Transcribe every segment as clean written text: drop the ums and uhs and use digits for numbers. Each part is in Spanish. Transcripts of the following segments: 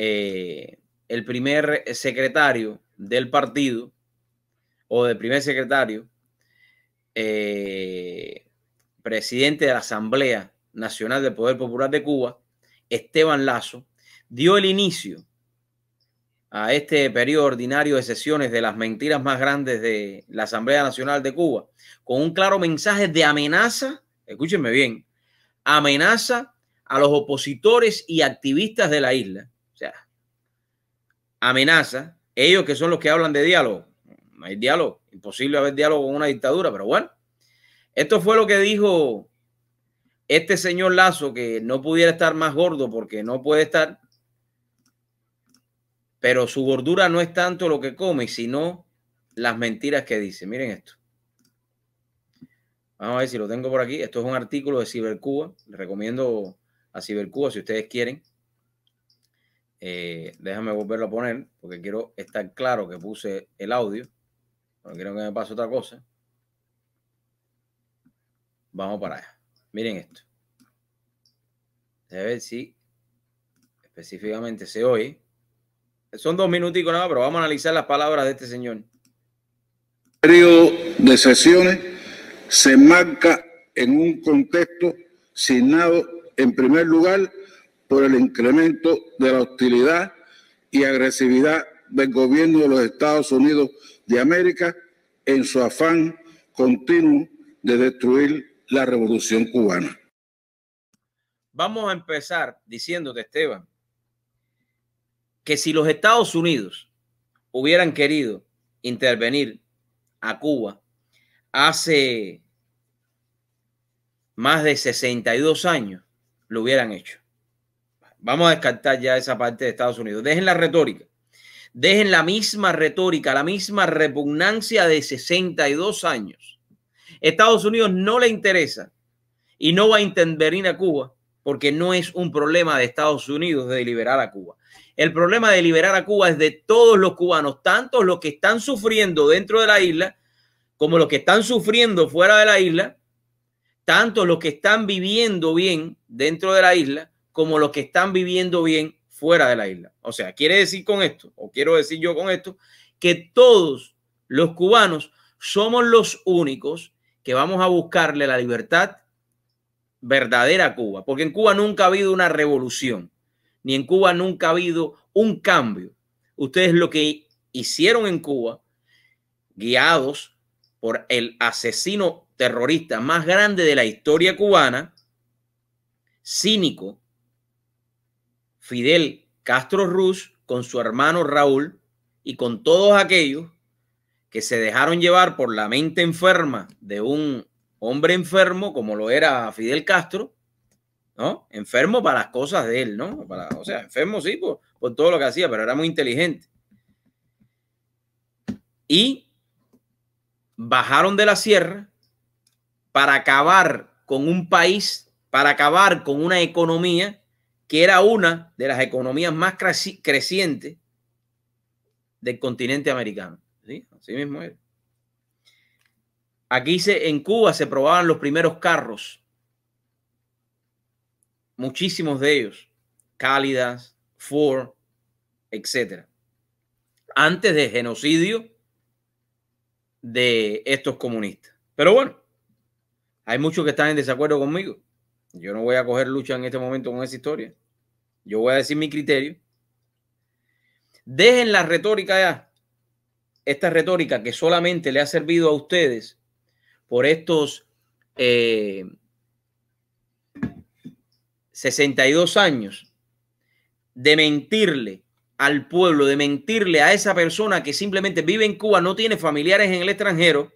el primer secretario del partido o del primer secretario, presidente de la Asamblea Nacional del Poder Popular de Cuba, Esteban Lazo, dio el inicio a este periodo ordinario de sesiones de las mentiras más grandes de la Asamblea Nacional de Cuba, con un claro mensaje de amenaza, escúchenme bien, amenaza a los opositores y activistas de la isla. O sea, amenaza, ellos que son los que hablan de diálogo. No hay diálogo, imposible haber diálogo con una dictadura, pero bueno, esto fue lo que dijo este señor Lazo, que no pudiera estar más gordo porque no puede estar, pero su gordura no es tanto lo que come, sino las mentiras que dice. Miren esto. Vamos a ver si lo tengo por aquí. Esto es un artículo de Cibercuba. Les recomiendo a Cibercuba si ustedes quieren. Déjame volverlo a poner porque quiero estar claro que puse el audio. No quiero que me pase otra cosa. Vamos para allá. Miren esto. A ver si específicamente se oye. Son 2 minuticos nada, pero vamos a analizar las palabras de este señor. El periodo de sesiones se enmarca en un contexto signado en primer lugar por el incremento de la hostilidad y agresividad del gobierno de los Estados Unidos de América en su afán continuo de destruir la revolución cubana. Vamos a empezar diciéndote, Esteban, que si los Estados Unidos hubieran querido intervenir a Cuba hace más de 62 años, lo hubieran hecho. Vamos a descartar ya esa parte de Estados Unidos. Dejen la retórica. Dejen la misma retórica, la misma repugnancia de 62 años. Estados Unidos no le interesa y no va a intervenir a Cuba porque no es un problema de Estados Unidos de liberar a Cuba. El problema de liberar a Cuba es de todos los cubanos, tanto los que están sufriendo dentro de la isla como los que están sufriendo fuera de la isla, tanto los que están viviendo bien dentro de la isla como los que están viviendo bien fuera de la isla. O sea, quiere decir con esto, o quiero decir yo con esto, que todos los cubanos somos los únicos que vamos a buscarle la libertad verdadera a Cuba, porque en Cuba nunca ha habido una revolución, ni en Cuba nunca ha habido un cambio. Ustedes lo que hicieron en Cuba, guiados por el asesino terrorista más grande de la historia cubana, cínico, Fidel Castro Ruz, con su hermano Raúl y con todos aquellos que se dejaron llevar por la mente enferma de un hombre enfermo como lo era Fidel Castro, ¿no? Enfermo para las cosas de él, ¿no? O sea, enfermo sí por todo lo que hacía, pero era muy inteligente. Y bajaron de la sierra para acabar con un país, para acabar con una economía que era una de las economías más crecientes del continente americano. ¿Sí? Así mismo es. Aquí en Cuba se probaban los primeros carros, muchísimos de ellos, Cálidas, Ford, etc. Antes del genocidio de estos comunistas. Pero bueno, hay muchos que están en desacuerdo conmigo. Yo no voy a coger lucha en este momento con esa historia. Yo voy a decir mi criterio. Dejen la retórica ya. Esta retórica que solamente le ha servido a ustedes por estos 62 años de mentirle al pueblo, de mentirle a esa persona que simplemente vive en Cuba, no tiene familiares en el extranjero,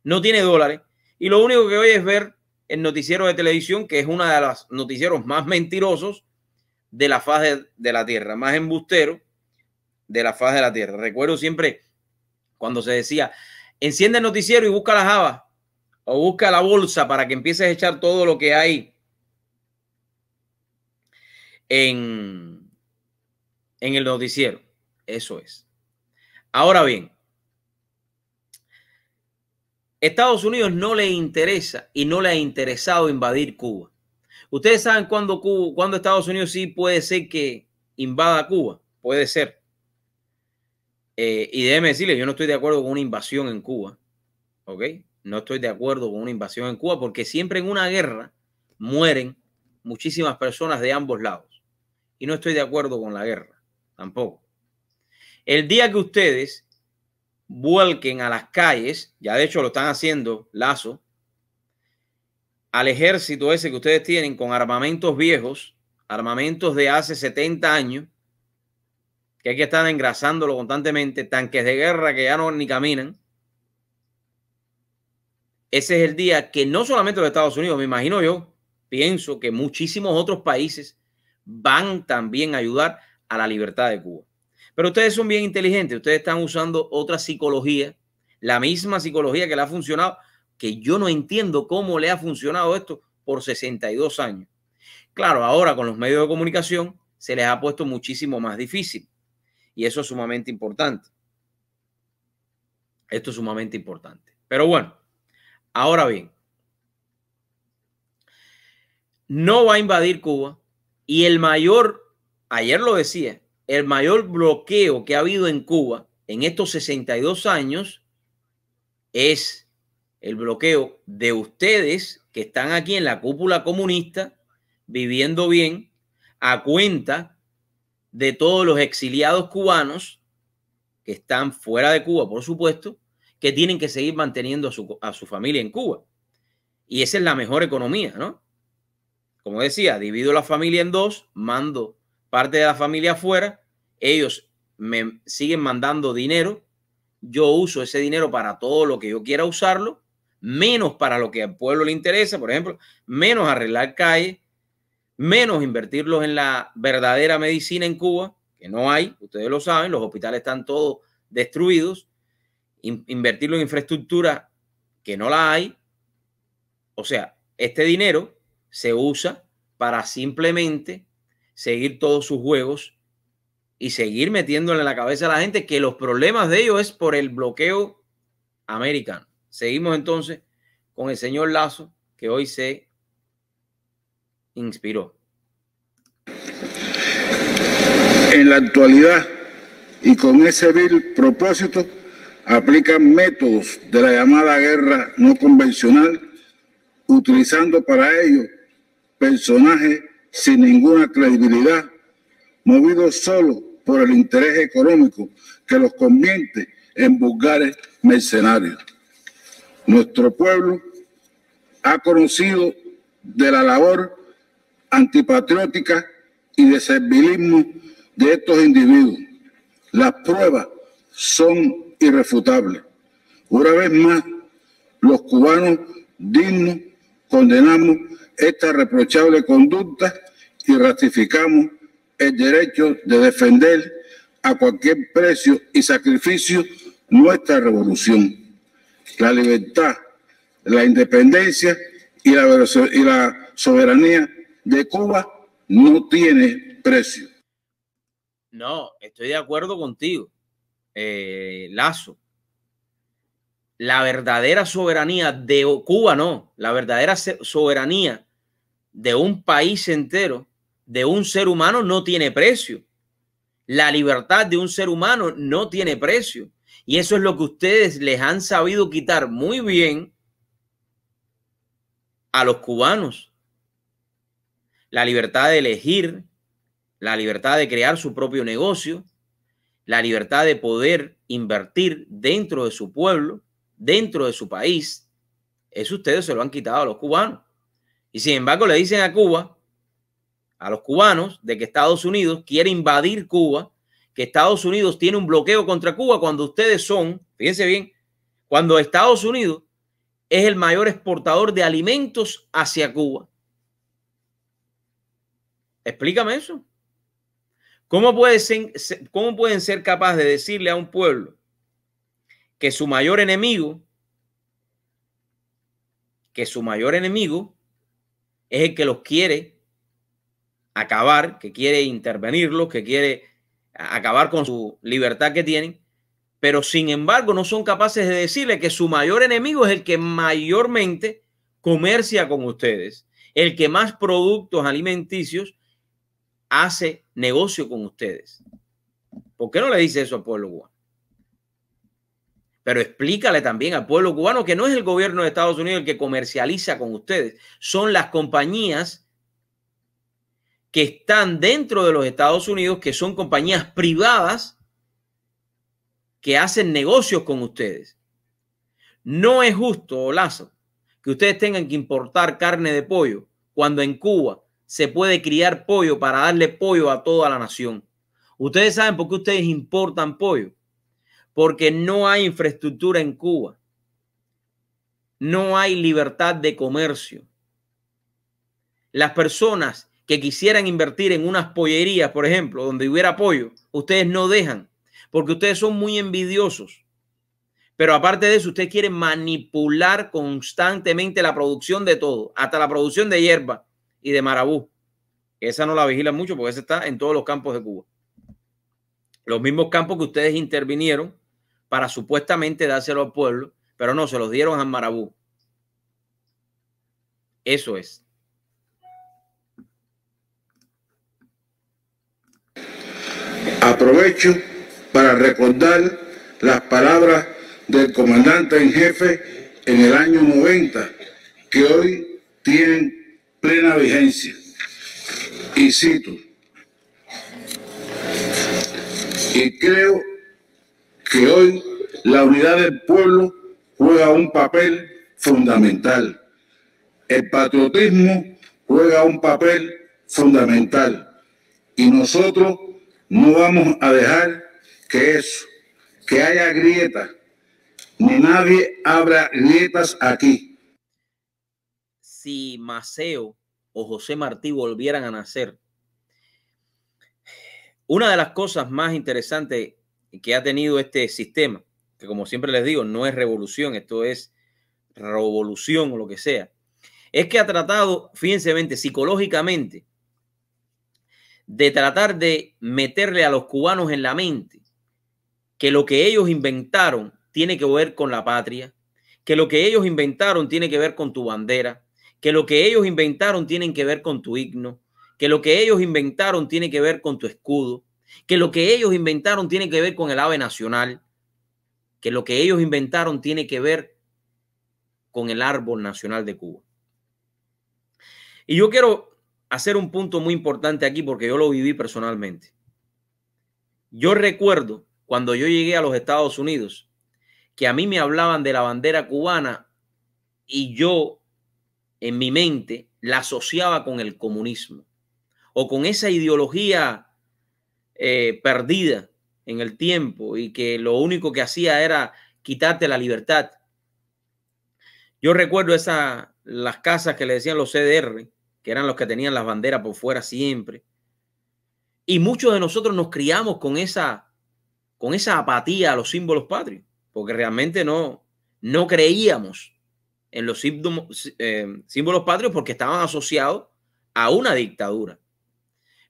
no tiene dólares, y lo único que oye es ver el noticiero de televisión, que es uno de los noticieros más mentirosos de la faz de la tierra, más embustero de la faz de la tierra. Recuerdo siempre cuando se decía, enciende el noticiero y busca las habas o busca la bolsa para que empieces a echar todo lo que hay en el noticiero. Eso es. Ahora bien, Estados Unidos no le interesa y no le ha interesado invadir Cuba. Ustedes saben cuándo Estados Unidos sí puede ser que invada Cuba. puede ser. Y déjeme decirle, yo no estoy de acuerdo con una invasión en Cuba, ¿ok? No estoy de acuerdo con una invasión en Cuba porque siempre en una guerra mueren muchísimas personas de ambos lados. Y no estoy de acuerdo con la guerra, tampoco. El día que ustedes vuelquen a las calles, ya de hecho lo están haciendo, Lazo, al ejército ese que ustedes tienen con armamentos viejos, armamentos de hace 70 años, que hay que estar engrasándolo constantemente, tanques de guerra que ya no ni caminan. Ese es el día que no solamente los Estados Unidos, me imagino yo, pienso que muchísimos otros países van también a ayudar a la libertad de Cuba. Pero ustedes son bien inteligentes, ustedes están usando otra psicología, la misma psicología que le ha funcionado, que yo no entiendo cómo le ha funcionado esto por 62 años. Claro, ahora con los medios de comunicación se les ha puesto muchísimo más difícil y eso es sumamente importante. Esto es sumamente importante. Pero bueno, ahora bien, no va a invadir Cuba y el mayor, ayer lo decía, el mayor bloqueo que ha habido en Cuba en estos 62 años es el bloqueo de ustedes que están aquí en la cúpula comunista viviendo bien a cuenta de todos los exiliados cubanos que están fuera de Cuba, por supuesto, que tienen que seguir manteniendo a su familia en Cuba. Y esa es la mejor economía, ¿no? Como decía, divido la familia en dos, mando parte de la familia afuera, ellos me siguen mandando dinero, yo uso ese dinero para todo lo que yo quiera usarlo, menos para lo que al pueblo le interesa, por ejemplo, menos arreglar calles, menos invertirlos en la verdadera medicina en Cuba, que no hay, ustedes lo saben, los hospitales están todos destruidos, invertirlo en infraestructura que no la hay. O sea, este dinero se usa para simplemente seguir todos sus juegos y seguir metiéndole en la cabeza a la gente que los problemas de ellos es por el bloqueo americano. Seguimos entonces con el señor Lazo, que hoy se inspiró. En la actualidad, y con ese vil propósito, aplican métodos de la llamada guerra no convencional, utilizando para ello personajes sin ninguna credibilidad, movidos solo por el interés económico que los convierte en vulgares mercenarios. Nuestro pueblo ha conocido de la labor antipatriótica y de servilismo de estos individuos. Las pruebas son irrefutables. Una vez más, los cubanos dignos condenamos esta reprochable conducta y ratificamos el derecho de defender a cualquier precio y sacrificio nuestra revolución. La libertad, la independencia y la soberanía de Cuba no tiene precio. No, estoy de acuerdo contigo, Lazo. La verdadera soberanía de Cuba, no, la verdadera soberanía de un país entero, de un ser humano, no tiene precio. La libertad de un ser humano no tiene precio. Y eso es lo que ustedes les han sabido quitar muy bien a los cubanos. La libertad de elegir, la libertad de crear su propio negocio, la libertad de poder invertir dentro de su pueblo, dentro de su país. Eso ustedes se lo han quitado a los cubanos. Y sin embargo le dicen a Cuba, a los cubanos, de que Estados Unidos quiere invadir Cuba, que Estados Unidos tiene un bloqueo contra Cuba cuando ustedes son, fíjense bien, cuando Estados Unidos es el mayor exportador de alimentos hacia Cuba. Explícame eso. ¿Cómo pueden ser capaces de decirle a un pueblo que su mayor enemigo es el que los quiere acabar, que quiere intervenirlos, que quiere acabar con su libertad que tienen, pero sin embargo no son capaces de decirle que su mayor enemigo es el que mayormente comercia con ustedes, el que más productos alimenticios hace negocio con ustedes? ¿Por qué no le dice eso al pueblo cubano? Pero explícale también al pueblo cubano que no es el gobierno de Estados Unidos el que comercializa con ustedes. Son las compañías que están dentro de los Estados Unidos, que son compañías privadas que hacen negocios con ustedes. No es justo, Lázaro, que ustedes tengan que importar carne de pollo cuando en Cuba se puede criar pollo para darle pollo a toda la nación. Ustedes saben por qué ustedes importan pollo. Porque no hay infraestructura en Cuba. No hay libertad de comercio. Las personas que quisieran invertir en unas pollerías, por ejemplo, donde hubiera pollo, ustedes no dejan, porque ustedes son muy envidiosos. Pero aparte de eso, ustedes quieren manipular constantemente la producción de todo, hasta la producción de hierba y de marabú. Esa no la vigilan mucho porque esa está en todos los campos de Cuba. Los mismos campos que ustedes intervinieron para supuestamente dárselo al pueblo, pero no, se los dieron al marabú. Eso es. Aprovecho para recordar las palabras del comandante en jefe en el año 90, que hoy tienen plena vigencia. Y cito: y creo que hoy la unidad del pueblo juega un papel fundamental. El patriotismo juega un papel fundamental. Y nosotros no vamos a dejar que haya grietas, ni nadie abra grietas aquí. Si Maceo o José Martí volvieran a nacer, una de las cosas más interesantes que ha tenido este sistema, que como siempre les digo, no es revolución, esto es revolución o lo que sea, es que ha tratado, fíjense, psicológicamente, de tratar de meterle a los cubanos en la mente que lo que ellos inventaron tiene que ver con la patria, que lo que ellos inventaron tiene que ver con tu bandera, que lo que ellos inventaron tiene que ver con tu himno, que lo que ellos inventaron tiene que ver con tu escudo, que lo que ellos inventaron tiene que ver con el ave nacional, que lo que ellos inventaron tiene que ver con el árbol nacional de Cuba. Y yo quiero hacer un punto muy importante aquí porque yo lo viví personalmente. Yo recuerdo cuando yo llegué a los Estados Unidos que a mí me hablaban de la bandera cubana y yo en mi mente la asociaba con el comunismo o con esa ideología perdida en el tiempo y que lo único que hacía era quitarte la libertad. Yo recuerdo las casas que le decían los CDR, que eran los que tenían las banderas por fuera siempre. Y muchos de nosotros nos criamos con esa apatía a los símbolos patrios, porque realmente no creíamos en los símbolos patrios porque estaban asociados a una dictadura,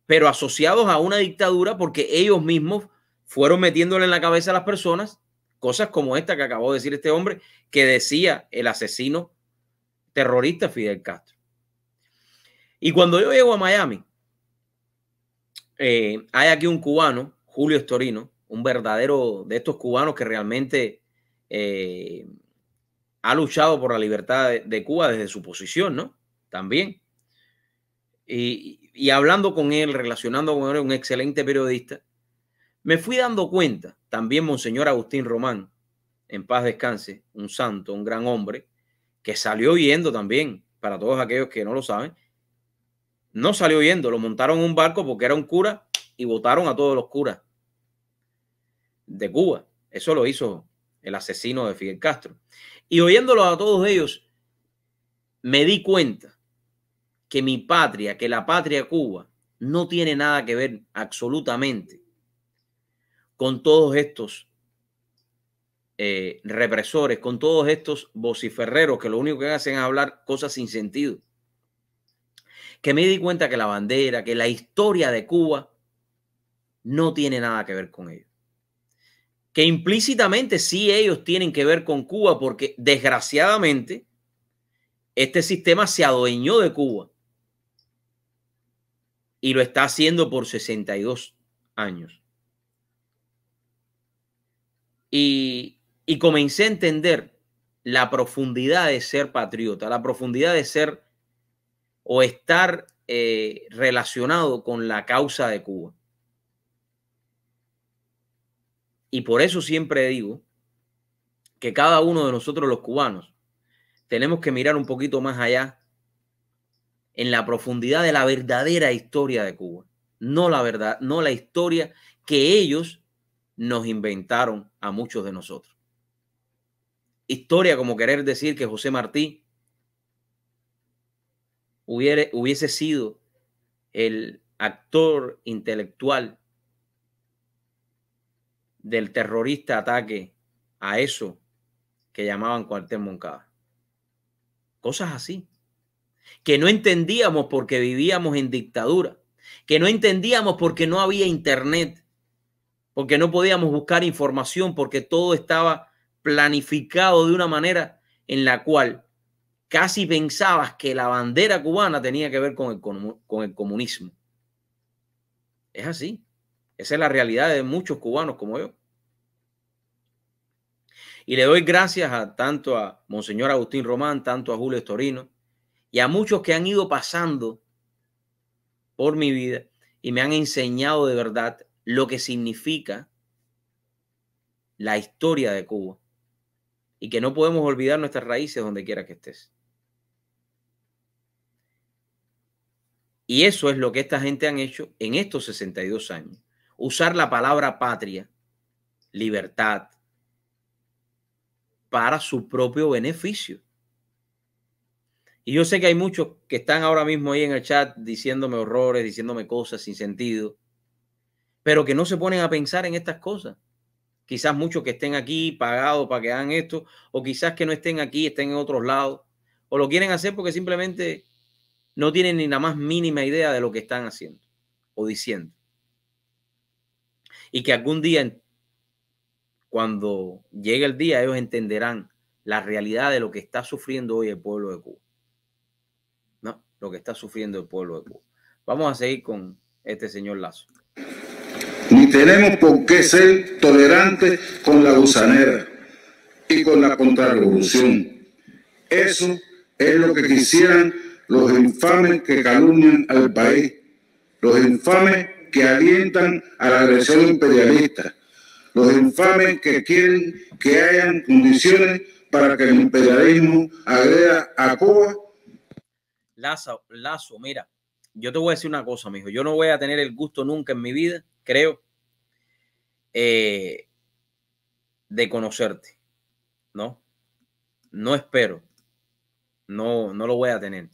pero asociados a una dictadura porque ellos mismos fueron metiéndole en la cabeza a las personas cosas como esta que acabó de decir este hombre, que decía el asesino terrorista Fidel Castro. Y cuando yo llego a Miami, hay aquí un cubano, Julio Estorino, un verdadero de estos cubanos que realmente ha luchado por la libertad de Cuba desde su posición, ¿no? También. Y hablando con él, relacionando con él, un excelente periodista, me fui dando cuenta, también Monseñor Agustín Román, en paz descanse, un santo, un gran hombre, que salió huyendo también, para todos aquellos que no lo saben, no salió huyendo, lo montaron en un barco porque era un cura y votaron a todos los curas de Cuba. Eso lo hizo el asesino de Fidel Castro. Y oyéndolo a todos ellos, me di cuenta que mi patria, que la patria Cuba, no tiene nada que ver absolutamente con todos estos represores, con todos estos vociferreros que lo único que hacen es hablar cosas sin sentido. Que me di cuenta que la bandera, que la historia de Cuba no tiene nada que ver con ellos. Que implícitamente sí ellos tienen que ver con Cuba porque desgraciadamente este sistema se adueñó de Cuba y lo está haciendo por 62 años. y comencé a entender la profundidad de ser patriota, la profundidad de ser o estar relacionado con la causa de Cuba. Y por eso siempre digo que cada uno de nosotros los cubanos tenemos que mirar un poquito más allá en la profundidad de la verdadera historia de Cuba, no la verdad, no la historia que ellos nos inventaron a muchos de nosotros. Historia como querer decir que José Martí hubiese sido el actor intelectual del terrorista ataque a eso que llamaban Cuartel Moncada. Cosas así, que no entendíamos porque vivíamos en dictadura, que no entendíamos porque no había internet, porque no podíamos buscar información, porque todo estaba planificado de una manera en la cual casi pensabas que la bandera cubana tenía que ver con el comunismo. Es así. Esa es la realidad de muchos cubanos como yo. Y le doy gracias tanto a Monseñor Agustín Román, tanto a Julio Estorino y a muchos que han ido pasando por mi vida y me han enseñado de verdad lo que significa la historia de Cuba y que no podemos olvidar nuestras raíces donde quiera que estés. Y eso es lo que esta gente han hecho en estos 62 años. Usar la palabra patria, libertad, para su propio beneficio. Y yo sé que hay muchos que están ahora mismo ahí en el chat diciéndome horrores, diciéndome cosas sin sentido, pero que no se ponen a pensar en estas cosas. Quizás muchos que estén aquí pagados para que hagan esto, o quizás que no estén aquí, estén en otros lados, o lo quieren hacer porque simplemente no tienen ni la más mínima idea de lo que están haciendo o diciendo. Y que algún día, cuando llegue el día, ellos entenderán la realidad de lo que está sufriendo hoy el pueblo de Cuba. No, lo que está sufriendo el pueblo de Cuba. Vamos a seguir con este señor Lazo. Ni tenemos por qué ser tolerantes con la gusanera y con la contrarrevolución. Eso es lo que quisieran los infames que calumnian al país, los infames que alientan a la agresión imperialista, los infames que quieren que hayan condiciones para que el imperialismo agreda a Cuba. Lazo, mira, yo te voy a decir una cosa, mijo. Yo no voy a tener el gusto nunca en mi vida, creo, de conocerte. No, no espero. No lo voy a tener.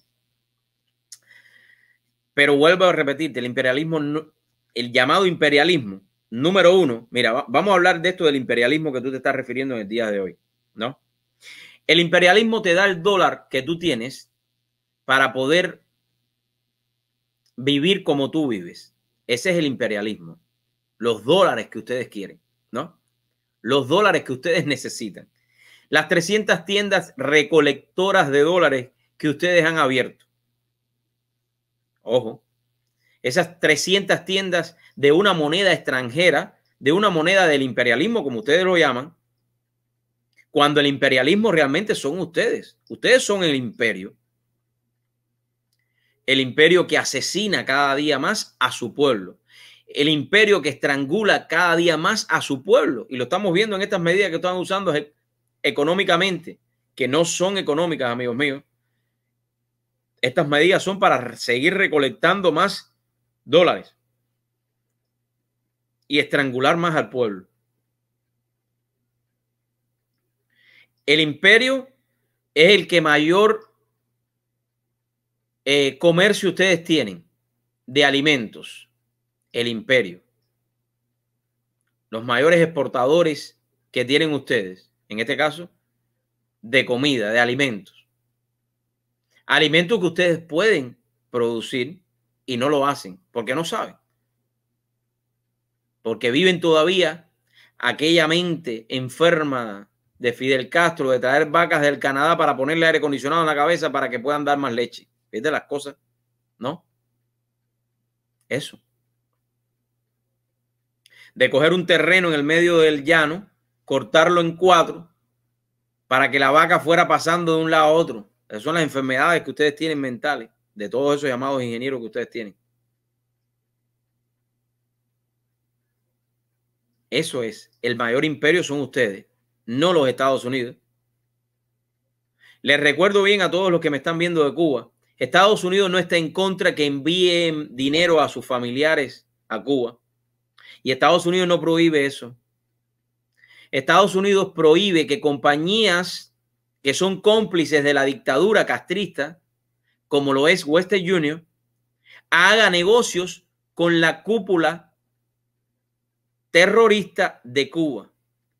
Pero vuelvo a repetirte, el imperialismo, el llamado imperialismo, número uno, mira, vamos a hablar de esto del imperialismo que tú te estás refiriendo en el día de hoy, ¿no? El imperialismo te da el dólar que tú tienes para poder vivir como tú vives. Ese es el imperialismo. Los dólares que ustedes quieren, ¿no? Los dólares que ustedes necesitan. Las 300 tiendas recolectoras de dólares que ustedes han abierto. Ojo, esas 300 tiendas de una moneda extranjera, de una moneda del imperialismo, como ustedes lo llaman, cuando el imperialismo realmente son ustedes. Ustedes son el imperio. El imperio que asesina cada día más a su pueblo. El imperio que estrangula cada día más a su pueblo. Y lo estamos viendo en estas medidas que están usando económicamente, que no son económicas, amigos míos. Estas medidas son para seguir recolectando más dólares y estrangular más al pueblo. El imperio es el que mayor comercio ustedes tienen de alimentos. El imperio. Los mayores exportadores que tienen ustedes, en este caso, de comida, de alimentos. Alimentos que ustedes pueden producir y no lo hacen porque no saben. Porque viven todavía aquella mente enferma de Fidel Castro de traer vacas del Canadá para ponerle aire acondicionado en la cabeza para que puedan dar más leche. ¿Viste las cosas? ¿No? Eso. De coger un terreno en el medio del llano cortarlo en 4 para que la vaca fuera pasando de un lado a otro. Esas son las enfermedades que ustedes tienen mentales, de todos esos llamados ingenieros que ustedes tienen. Eso es, el mayor imperio son ustedes, no los Estados Unidos. Les recuerdo bien a todos los que me están viendo de Cuba, Estados Unidos no está en contra que envíen dinero a sus familiares a Cuba. Y Estados Unidos no prohíbe eso. Estados Unidos prohíbe que compañías que son cómplices de la dictadura castrista, como lo es Western Union, haga negocios con la cúpula terrorista de Cuba,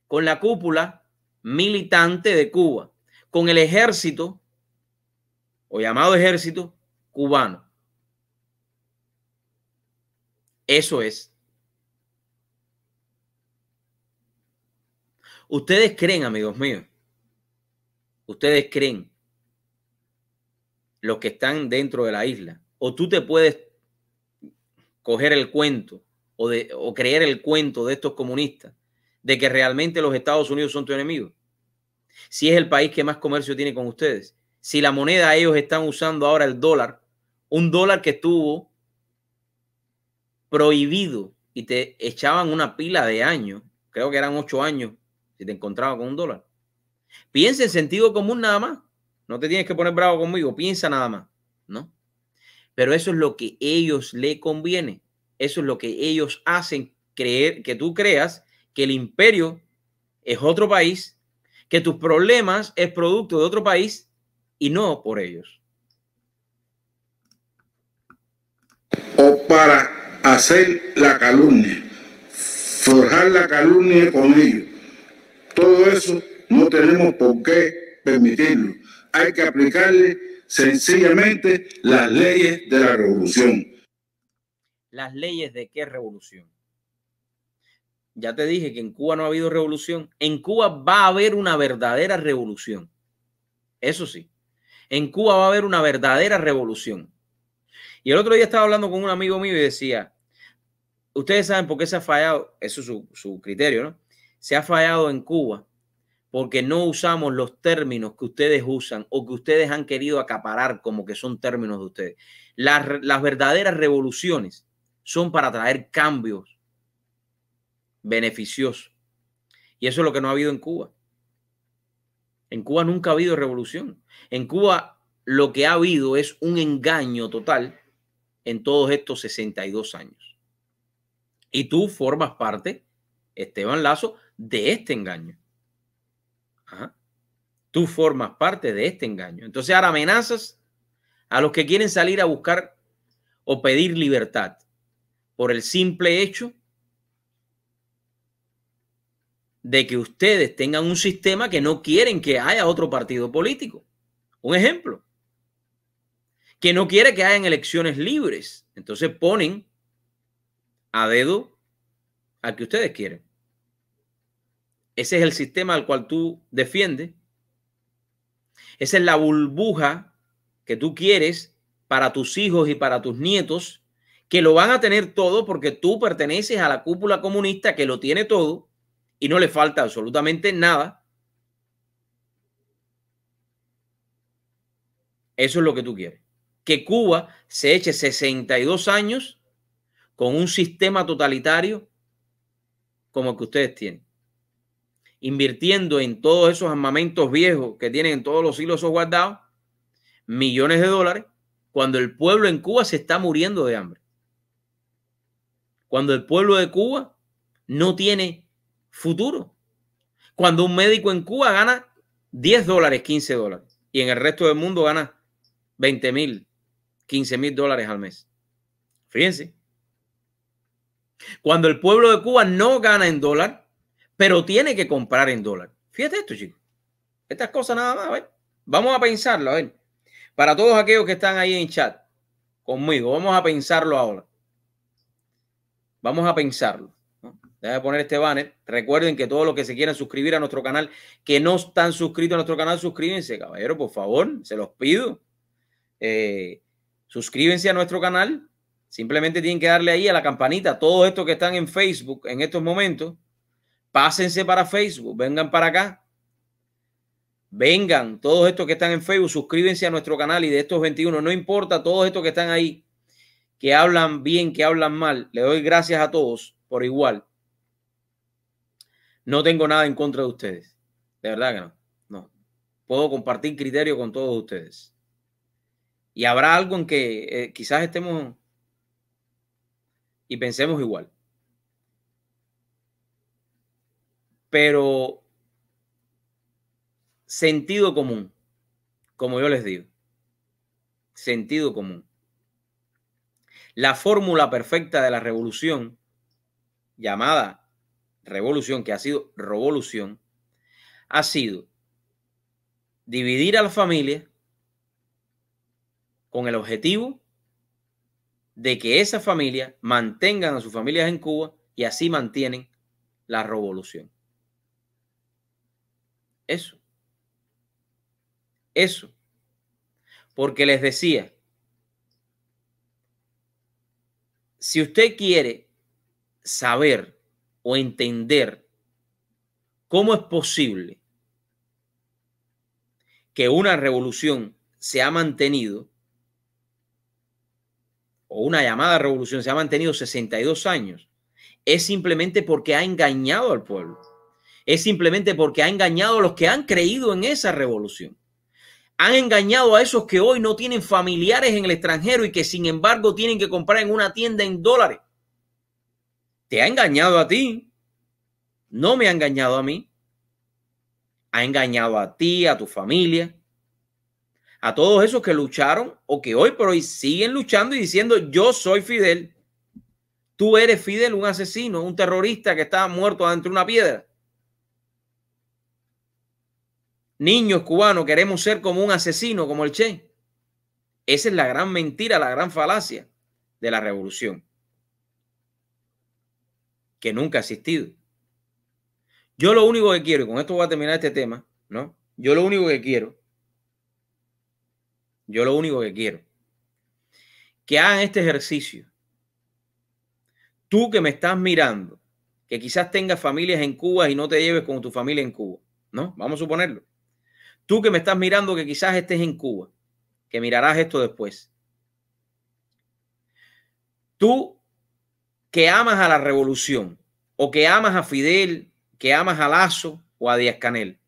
con la cúpula militante de Cuba, con el ejército o llamado ejército cubano. Eso es. Ustedes creen, amigos míos, ustedes creen, los que están dentro de la isla, o tú te puedes coger el cuento o creer el cuento de estos comunistas de que realmente los Estados Unidos son tu enemigo. Si es el país que más comercio tiene con ustedes, si la moneda ellos están usando ahora el dólar, un dólar que estuvo prohibido y te echaban una pila de años, creo que eran 8 años si te encontraba con un dólar. Piensa en sentido común nada más. No te tienes que poner bravo conmigo. Piensa nada más, ¿no? Pero eso es lo que ellos le conviene. Eso es lo que ellos hacen creer, que tú creas que el imperio es otro país, que tus problemas es producto de otro país y no por ellos. O para hacer la calumnia, forjar la calumnia con ellos. Todo eso no tenemos por qué permitirlo. Hay que aplicarle sencillamente las leyes de la revolución. ¿Las leyes de qué revolución? Ya te dije que en Cuba no ha habido revolución. En Cuba va a haber una verdadera revolución. Eso sí, en Cuba va a haber una verdadera revolución. Y el otro día estaba hablando con un amigo mío y decía, ustedes saben por qué se ha fallado, eso es su criterio, ¿no? Se ha fallado en Cuba porque no usamos los términos que ustedes usan o que ustedes han querido acaparar como que son términos de ustedes. Las verdaderas revoluciones son para traer cambios beneficiosos. Y eso es lo que no ha habido en Cuba. En Cuba nunca ha habido revolución. En Cuba lo que ha habido es un engaño total en todos estos 62 años. Y tú formas parte, Esteban Lazo, de este engaño. Ajá. Tú formas parte de este engaño. Entonces ahora amenazas a los que quieren salir a buscar o pedir libertad por el simple hecho de que ustedes tengan un sistema que no quieren que haya otro partido político. Un ejemplo, que no quiere que hayan elecciones libres. Entonces ponen a dedo al que ustedes quieren. Ese es el sistema al cual tú defiendes. Esa es la burbuja que tú quieres para tus hijos y para tus nietos, que lo van a tener todo porque tú perteneces a la cúpula comunista que lo tiene todo y no le falta absolutamente nada. Eso es lo que tú quieres. Que Cuba se eche 62 años con un sistema totalitario como el que ustedes tienen, invirtiendo en todos esos armamentos viejos que tienen en todos los hilos guardados, millones de dólares, cuando el pueblo en Cuba se está muriendo de hambre. Cuando el pueblo de Cuba no tiene futuro. Cuando un médico en Cuba gana $10, $15, y en el resto del mundo gana 20,000, 15,000 dólares al mes. Fíjense. Cuando el pueblo de Cuba no gana en dólar, pero tiene que comprar en dólar. Fíjate esto, chicos. Estas cosas nada más, a ver. Vamos a pensarlo, a ver. Para todos aquellos que están ahí en chat conmigo, vamos a pensarlo ahora. Vamos a pensarlo, ¿no? Déjame poner este banner. Recuerden que todos los que se quieran suscribir a nuestro canal, que no están suscritos a nuestro canal, suscríbense, caballero, por favor, se los pido. Suscríbense a nuestro canal. Simplemente tienen que darle ahí a la campanita. Todos estos que están en Facebook en estos momentos, Pásense para Facebook, vengan para acá. Vengan, todos estos que están en Facebook, suscríbanse a nuestro canal y de estos 21, no importa, todos estos que están ahí, que hablan bien, que hablan mal, le doy gracias a todos por igual. No tengo nada en contra de ustedes, de verdad que no. No, puedo compartir criterio con todos ustedes. Y habrá algo en que quizás estemos y pensemos igual. Pero sentido común, como yo les digo, sentido común. La fórmula perfecta de la revolución, llamada revolución, que ha sido revolución, ha sido dividir a la familia con el objetivo de que esa familia mantengan a sus familias en Cuba y así mantienen la revolución. Eso. Porque les decía, si usted quiere saber o entender cómo es posible que una revolución se ha mantenido, o una llamada revolución se ha mantenido 62 años, es simplemente porque ha engañado al pueblo. Es simplemente porque ha engañado a los que han creído en esa revolución. Han engañado a esos que hoy no tienen familiares en el extranjero y que sin embargo tienen que comprar en una tienda en dólares. Te ha engañado a ti. No me ha engañado a mí. Ha engañado a ti, a tu familia, a todos esos que lucharon o que hoy por hoy siguen luchando y diciendo yo soy Fidel. Tú eres Fidel, un asesino, un terrorista que estaba muerto dentro de una piedra. Niños cubanos queremos ser como un asesino, como el Che. Esa es la gran mentira, la gran falacia de la revolución, que nunca ha existido. Yo lo único que quiero, y con esto voy a terminar este tema, ¿no? Yo lo único que quiero, que hagan este ejercicio. Tú que me estás mirando, que quizás tengas familias en Cuba y no te lleves con tu familia en Cuba, ¿no? Vamos a suponerlo. Tú que me estás mirando, que quizás estés en Cuba, que mirarás esto después. Tú que amas a la revolución o que amas a Fidel, que amas a Lazo o a Díaz-Canel.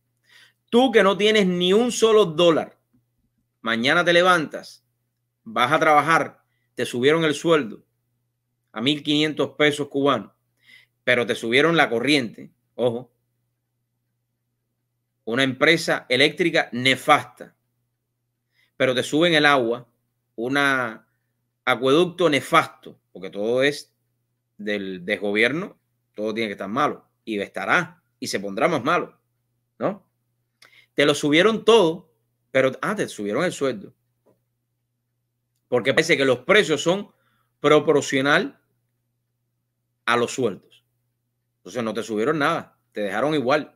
Tú que no tienes ni un solo dólar, mañana te levantas, vas a trabajar, te subieron el sueldo a 1.500 pesos cubanos, pero te subieron la corriente, ojo, una empresa eléctrica nefasta, pero te suben el agua, un acueducto nefasto, porque todo es del desgobierno, todo tiene que estar malo y estará y se pondrá más malo, ¿no? Te lo subieron todo, pero te subieron el sueldo, porque parece que los precios son proporcional a los sueldos. Entonces no te subieron nada, te dejaron igual.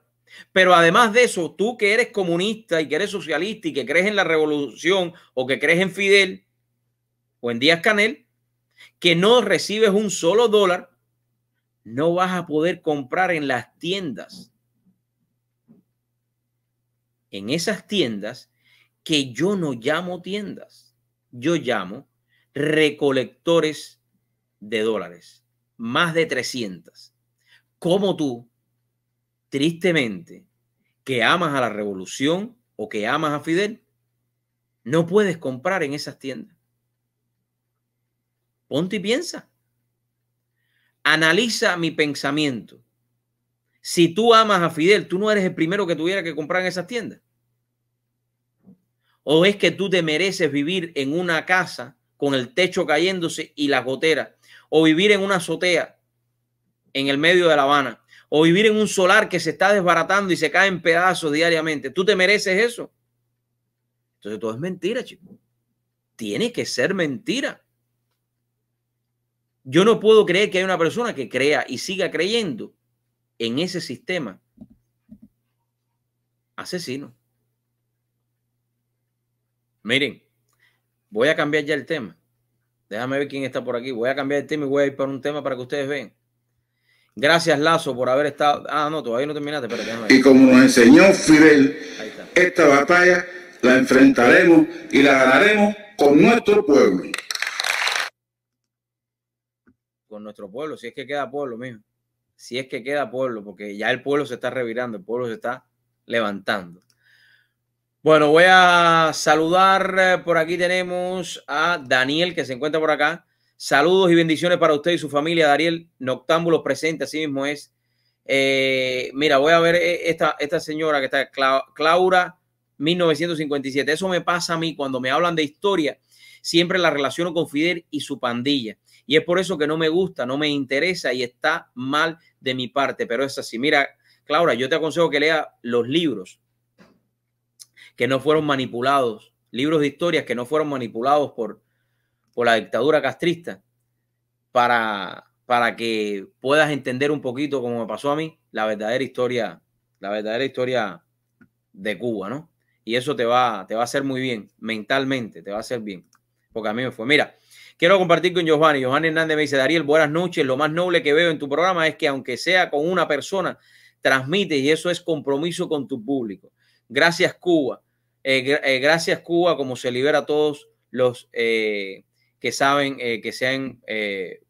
Pero además de eso, tú que eres comunista y que eres socialista y que crees en la revolución o que crees en Fidel o en Díaz-Canel, que no recibes un solo dólar, no vas a poder comprar en las tiendas. En esas tiendas que yo no llamo tiendas, yo llamo recolectores de dólares, más de 300. Como tú, tristemente, que amas a la revolución o que amas a Fidel, no puedes comprar en esas tiendas. Ponte y piensa. Analiza mi pensamiento. Si tú amas a Fidel, tú no eres el primero que tuviera que comprar en esas tiendas. ¿O es que tú te mereces vivir en una casa con el techo cayéndose y las goteras? ¿O vivir en una azotea en el medio de La Habana? ¿O vivir en un solar que se está desbaratando y se cae en pedazos diariamente? ¿Tú te mereces eso? Entonces todo es mentira, chicos. Tiene que ser mentira. Yo no puedo creer que hay una persona que crea y siga creyendo en ese sistema asesino. Miren, voy a cambiar ya el tema. Déjame ver quién está por aquí. Voy a cambiar el tema y voy a ir para un tema para que ustedes vean Gracias, Lazo, por haber estado. Ah, no, todavía no terminaste. Espérate, y como nos enseñó Fidel, esta batalla la enfrentaremos y la ganaremos con nuestro pueblo. Con nuestro pueblo, si es que queda pueblo, mijo. Si es que queda pueblo, porque ya el pueblo se está revirando, el pueblo se está levantando. Bueno, voy a saludar. Por aquí tenemos a Daniel, que se encuentra por acá. Saludos y bendiciones para usted y su familia. Daniel Noctámbulos presente, así mismo es. Mira, voy a ver esta señora que está, Claura 1957. Eso me pasa a mí cuando me hablan de historia. Siempre la relaciono con Fidel y su pandilla. Y es por eso que no me gusta, no me interesa y está mal de mi parte. Pero es así. Mira, Claura, yo te aconsejo que lea los libros que no fueron manipulados, libros de historias que no fueron manipulados por la dictadura castrista, para que puedas entender un poquito, como me pasó a mí, la verdadera historia de Cuba, ¿no? Y eso te va a hacer muy bien, mentalmente te va a hacer bien, porque a mí me fue. Mira, quiero compartir con Giovanni. Giovanni Hernández me dice: Dariel, buenas noches. Lo más noble que veo en tu programa es que aunque sea con una persona, transmites, y eso es compromiso con tu público. Gracias, Cuba. Gracias, Cuba, como se libera a todos los que saben que se han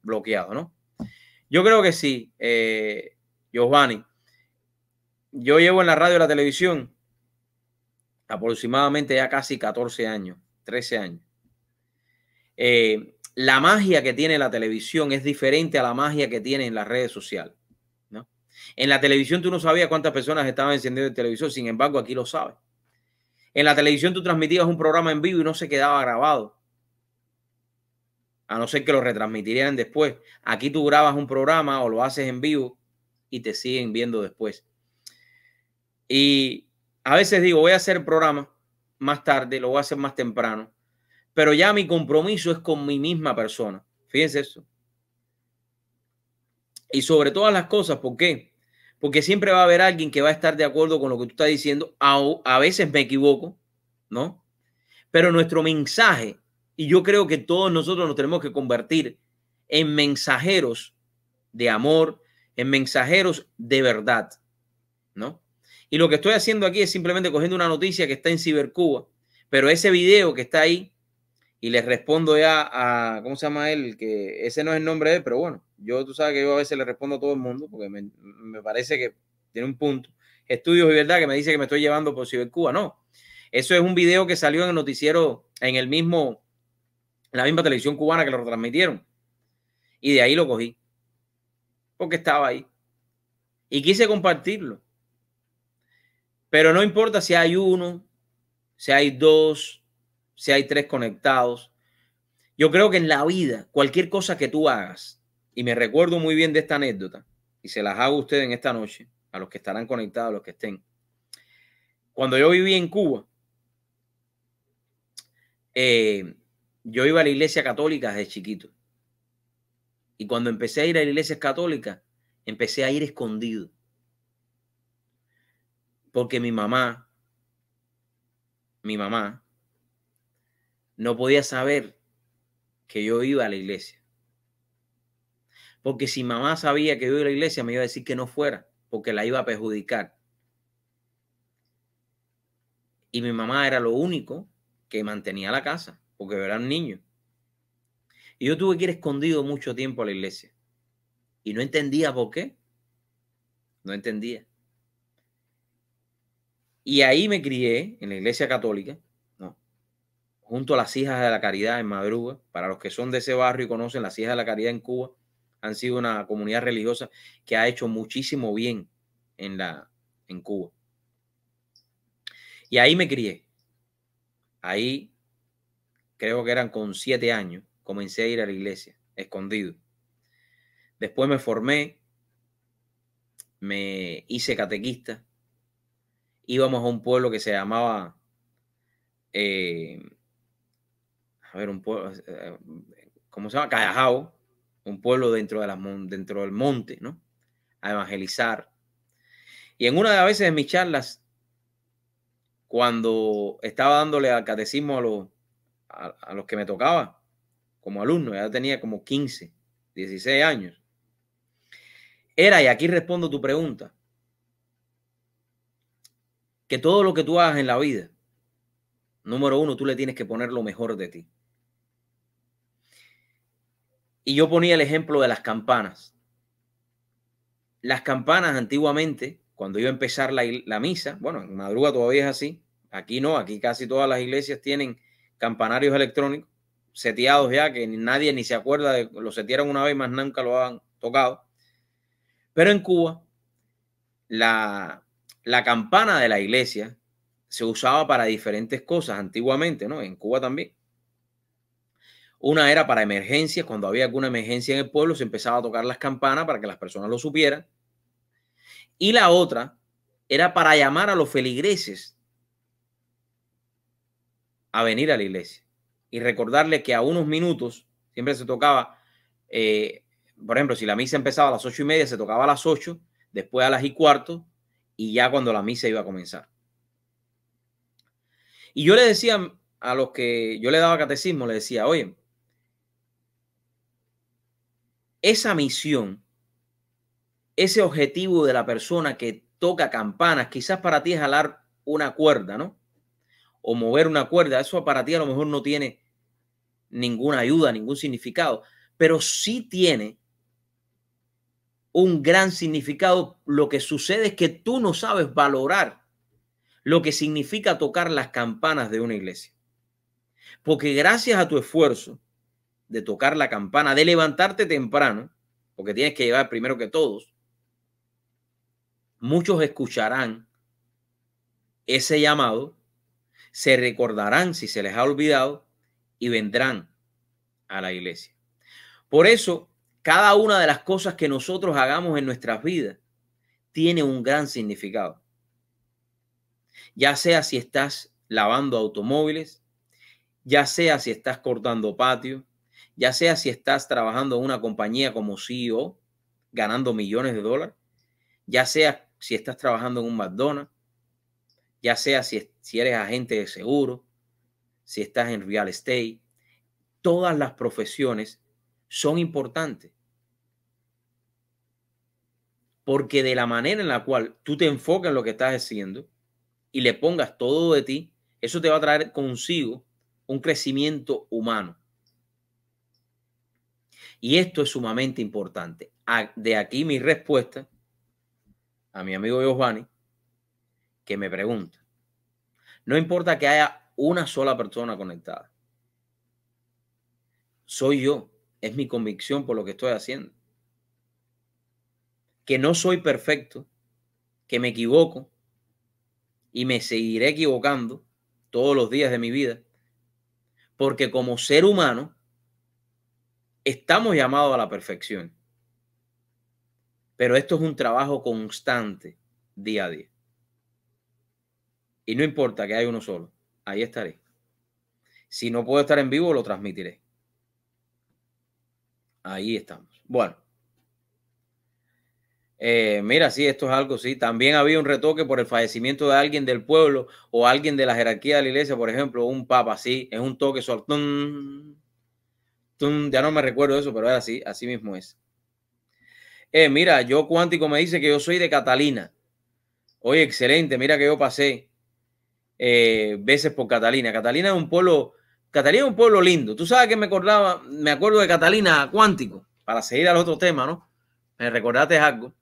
bloqueado, ¿no? Yo creo que sí, Giovanni. Yo llevo en la radio y la televisión aproximadamente ya casi 14 años, 13 años. La magia que tiene la televisión es diferente a la magia que tiene en las redes sociales, ¿no? En la televisión tú no sabías cuántas personas estaban encendiendo el televisor, sin embargo aquí lo sabes. En la televisión tú transmitías un programa en vivo y no se quedaba grabado, a no ser que lo retransmitieran después. Aquí tú grabas un programa o lo haces en vivo y te siguen viendo después. Y a veces digo, voy a hacer el programa más tarde, lo voy a hacer más temprano, pero ya mi compromiso es con mi misma persona. Fíjense eso. Y sobre todas las cosas, ¿por qué? Porque siempre va a haber alguien que va a estar de acuerdo con lo que tú estás diciendo. A veces me equivoco, ¿no? Pero nuestro mensaje, y yo creo que todos nosotros nos tenemos que convertir en mensajeros de amor, en mensajeros de verdad, ¿no? Y lo que estoy haciendo aquí es simplemente cogiendo una noticia que está en Cibercuba, pero ese video que está ahí, y les respondo ya a, ¿cómo se llama él? Que ese no es el nombre de él, pero bueno, tú sabes que yo a veces le respondo a todo el mundo, porque me parece que tiene un punto. Estudios y Verdad, que me dice que me estoy llevando por Cibercuba. No, eso es un video que salió en el noticiero, en la misma televisión cubana que lo retransmitieron. Y de ahí lo cogí, porque estaba ahí. Y quise compartirlo. Pero no importa si hay uno, si hay dos, si hay tres conectados. Yo creo que en la vida, cualquier cosa que tú hagas, y me recuerdo muy bien de esta anécdota, y se las hago a ustedes en esta noche, a los que estarán conectados, a los que estén. Cuando yo viví en Cuba, yo iba a la iglesia católica desde chiquito. Y cuando empecé a ir a la iglesia católica, empecé a ir escondido. Porque mi mamá no podía saber que yo iba a la iglesia. Porque si mamá sabía que yo iba a la iglesia, me iba a decir que no fuera, porque la iba a perjudicar. Y mi mamá era lo único que mantenía la casa, porque yo era un niño. Y yo tuve que ir escondido mucho tiempo a la iglesia. Y no entendía por qué. No entendía. Y ahí me crié en la iglesia católica, ¿no? Junto a las Hijas de la Caridad en Madruga. Para los que son de ese barrio y conocen, las Hijas de la Caridad en Cuba han sido una comunidad religiosa que ha hecho muchísimo bien en Cuba. Y ahí me crié. Ahí, creo que eran con 7 años, comencé a ir a la iglesia, escondido. Después me formé, me hice catequista. Íbamos a un pueblo que se llamaba, un pueblo, ¿cómo se llama? Callajao, un pueblo dentro del monte, ¿no? A evangelizar. Y en una de las veces de mis charlas, cuando estaba dándole al catecismo a los que me tocaba como alumno, ya tenía como 15, 16 años, era, y aquí respondo tu pregunta, que todo lo que tú hagas en la vida, número uno, tú le tienes que poner lo mejor de ti. Y yo ponía el ejemplo de las campanas. Las campanas antiguamente, cuando iba a empezar la misa, bueno, en Madruga todavía es así, aquí no, aquí casi todas las iglesias tienen campanarios electrónicos seteados ya, que nadie ni se acuerda de, lo setearon una vez, más nunca lo han tocado. Pero en Cuba, la campana de la iglesia se usaba para diferentes cosas antiguamente, ¿no? En Cuba también. Una era para emergencias, cuando había alguna emergencia en el pueblo, se empezaba a tocar las campanas para que las personas lo supieran. Y la otra era para llamar a los feligreses a venir a la iglesia y recordarles que a unos minutos siempre se tocaba, por ejemplo, si la misa empezaba a las 8:30, se tocaba a las 8, después a las 8:15 y ya cuando la misa iba a comenzar. Y yo le decía a los que yo le daba catecismo, le decía, oye, esa misión, ese objetivo de la persona que toca campanas, quizás para ti es jalar una cuerda, ¿no? O mover una cuerda, eso para ti a lo mejor no tiene ninguna ayuda, ningún significado, pero sí tiene un gran significado. Lo que sucede es que tú no sabes valorar lo que significa tocar las campanas de una iglesia. Porque gracias a tu esfuerzo de tocar la campana, de levantarte temprano, porque tienes que llevar primero que todos, muchos escucharán ese llamado, se recordarán si se les ha olvidado y vendrán a la iglesia. Por eso, cada una de las cosas que nosotros hagamos en nuestras vidas tiene un gran significado. Ya sea si estás lavando automóviles, ya sea si estás cortando patio, ya sea si estás trabajando en una compañía como CEO, ganando millones de dólares, ya sea si estás trabajando en un McDonald's, ya sea si eres agente de seguro, si estás en real estate, todas las profesiones son importantes. Porque de la manera en la cual tú te enfocas en lo que estás haciendo y le pongas todo de ti, eso te va a traer consigo un crecimiento humano. Y esto es sumamente importante. De aquí mi respuesta a mi amigo Giovanni, que me pregunta, no importa que haya una sola persona conectada. Soy yo, es mi convicción por lo que estoy haciendo. Que no soy perfecto, que me equivoco y me seguiré equivocando todos los días de mi vida, porque como ser humano estamos llamados a la perfección. Pero esto es un trabajo constante, día a día. Y no importa que haya uno solo, ahí estaré. Si no puedo estar en vivo, lo transmitiré. Ahí estamos. Bueno. Mira, sí, esto es algo, sí. También había un retoque por el fallecimiento de alguien del pueblo o alguien de la jerarquía de la iglesia, por ejemplo, un papa, sí, es un toque solo. Ya no me recuerdo eso, pero era así, así mismo es. Mira, yo Cuántico me dice que yo soy de Catalina. Oye, excelente, mira que yo pasé veces por Catalina. Catalina es un pueblo lindo. Tú sabes que me acuerdo de Catalina Cuántico, para seguir al otro tema, ¿no? Me recordaste algo.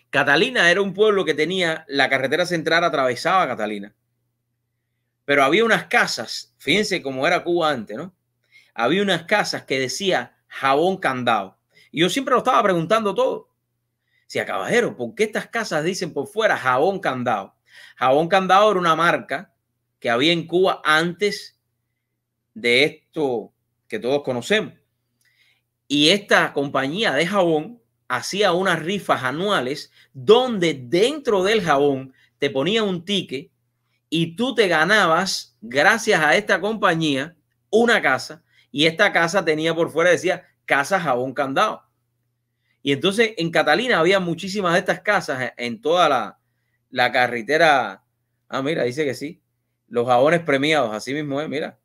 Catalina era un pueblo que tenía la carretera central, atravesaba Catalina. Pero había unas casas, fíjense cómo era Cuba antes, ¿no? Había unas casas que decía Jabón Candado. Y yo siempre lo estaba preguntando todo. Decía, caballero, ¿por qué estas casas dicen por fuera Jabón Candado? Jabón Candado era una marca que había en Cuba antes de esto que todos conocemos. Y esta compañía de jabón hacía unas rifas anuales donde dentro del jabón te ponía un ticket y tú te ganabas, gracias a esta compañía, una casa, y esta casa tenía por fuera, decía Casa Jabón Candado. Y entonces en Catalina había muchísimas de estas casas en toda la carretera. Ah, mira, dice que sí. Los jabones premiados, así mismo es, mira.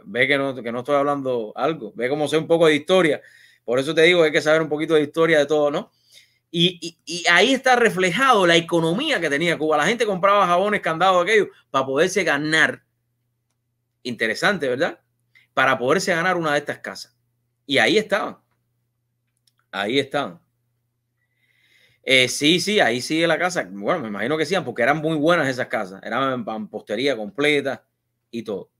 Ve que no estoy hablando algo. Ve cómo sé un poco de historia. Por eso te digo, hay que saber un poquito de historia de todo, ¿no? Y ahí está reflejado la economía que tenía Cuba. La gente compraba jabones, candados, aquellos, para poderse ganar. Interesante, ¿verdad? Para poderse ganar una de estas casas. Y ahí estaban. Ahí estaban. Sí, ahí sigue la casa. Bueno, me imagino que sí, porque eran muy buenas esas casas. Eran en mampostería completa y todo.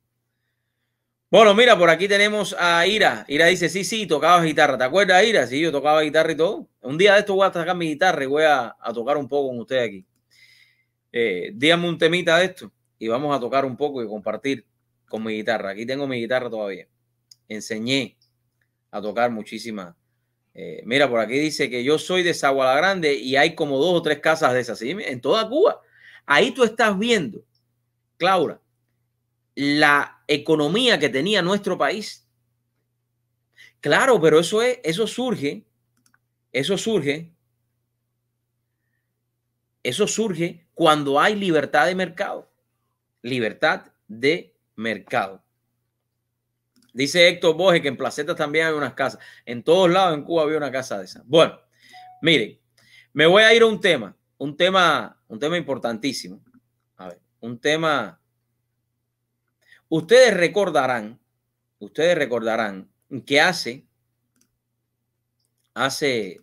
Bueno, mira, por aquí tenemos a Ira. Ira dice, sí, tocaba guitarra. ¿Te acuerdas, Ira? Sí, yo tocaba guitarra y todo. Un día de esto voy a sacar mi guitarra y voy a tocar un poco con ustedes aquí. Díganme un temita de esto y vamos a tocar un poco y compartir con mi guitarra. Aquí tengo mi guitarra todavía. Enseñé a tocar muchísimas. Mira, por aquí dice que yo soy de Saguala Grande y hay como 2 o 3 casas de esas, ¿sí? En toda Cuba. Ahí tú estás viendo, Claudia, la economía que tenía nuestro país. Claro, pero eso surge cuando hay libertad de mercado. Libertad de mercado. Dice Héctor Borges que en Placetas también hay unas casas. En todos lados en Cuba había una casa de esas. Bueno, miren, me voy a ir a un tema importantísimo. A ver, un tema. Ustedes recordarán que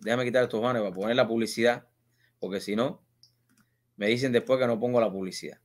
déjame quitar estos banners para poner la publicidad, porque si no, me dicen después que no pongo la publicidad.